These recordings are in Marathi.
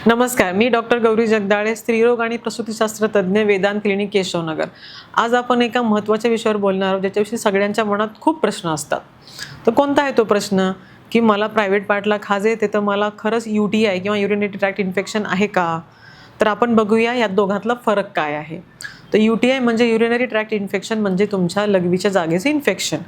नमस्कार, मी डॉक्टर गौरी जगदाळे, स्त्रीरोग आणि प्रसूतीशास्त्र तज्ज्ञ, वेदांत क्लिनिक, केशवनगर. आज आपण एका महत्त्वाच्या विषयावर बोलणार आहोत, ज्याच्याविषयी सगळ्यांच्या मनात खूप प्रश्न असतात. तर कोणता आहे तो प्रश्न? की मला प्रायव्हेट पार्टला खाज येते, तर मला खरंच UTI किंवा युरिनरी ट्रॅक्ट इन्फेक्शन आहे का? तर आपण बघूया यात दोघातला फरक काय आहे. तर UTI म्हणजे युरिनरी ट्रॅक्ट इन्फेक्शन, म्हणजे तुमच्या लघवीच्या जागेचे इन्फेक्शन.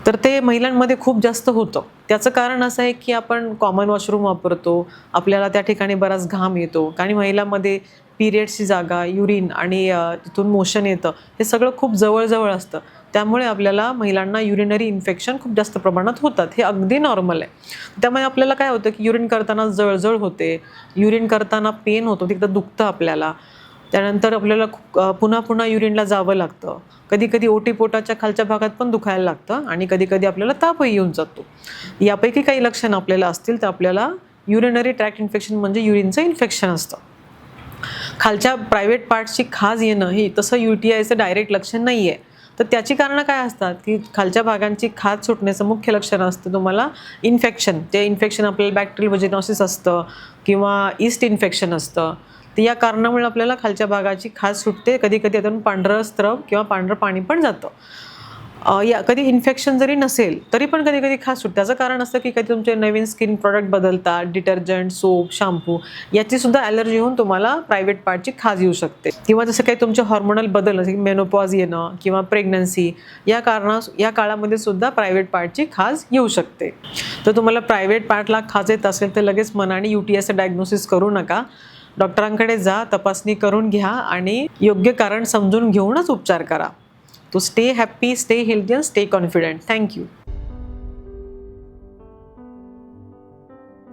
तर ते महिलांमध्ये खूप जास्त होतं. त्याचं कारण असं आहे की आपण कॉमन वॉशरूम वापरतो, आपल्याला त्या ठिकाणी बराच घाम येतो आणि महिलांमध्ये पिरियड्सची जागा, युरिन आणि तिथून मोशन येतं, हे सगळं खूप जवळ असतं. त्यामुळे आपल्याला महिलांना युरिनरी इन्फेक्शन खूप जास्त प्रमाणात होतात. हे अगदी नॉर्मल आहे. त्यामुळे आपल्याला काय होतं की युरिन करताना जळजळ होते, युरिन करताना पेन होतो, तिकडं दुखतं आपल्याला. त्यानंतर आपल्याला पुन्हा युरिनला जावं लागतं. कधी-कधी ओटीपोटाच्या खालच्या भागात पण दुखायला लागतं आणि कधी-कधी आपल्याला तापही येऊन जातो. यापैकी काही लक्षणं आपल्याला असतील तर आपल्याला युरिनरी ट्रॅक्ट इन्फेक्शन म्हणजे युरिनचं इन्फेक्शन असतं. खालच्या प्रायव्हेट पार्ट्सची खाज येणं हे तसं UTIचं डायरेक्ट लक्षण नाही आहे. तर त्याची कारणं काय असतात की खालच्या भागांची खाज सुटण्याचं मुख्य लक्षण असतं तुम्हाला इन्फेक्शन. ते इन्फेक्शन आपल्याला बॅक्टेरियल व्हजिनोसिस असतं किंवा ईस्ट इन्फेक्शन असतं. तर या कारणामुळे आपल्याला खालच्या भागाची खाज सुटते. कधी-कधी त्यातून पांढरं स्त्रव किंवा पांढरं पाणी पण जातं. कधी इन्फेक्शन जरी नसेल तरी पण कधी-कधी खाज सुटते. त्याचं कारण असतं की कधी तुमचे नवीन स्किन प्रॉडक्ट बदलतात, डिटर्जंट, सोप, शॅम्पू याची सुद्धा ॲलर्जी होऊन तुम्हाला प्रायव्हेट पार्टची खाज येऊ शकते. किंवा जसं काही तुमचे हॉर्मोनल बदल जसे की मेनोपॉज येणं किंवा प्रेग्नन्सी या काळामध्ये सुद्धा प्रायव्हेट पार्टची खाज येऊ शकते. तर तुम्हाला प्रायव्हेट पार्टला खाज येत असेल तर लगेच मनाने UTIचं डायग्नोसिस करू नका. डॉक्टरांकडे जा, तपासणी करून घ्या आणि योग्य कारण समजून घेऊनच उपचार करा. तो stay happy, stay healthy and stay confident. Thank you.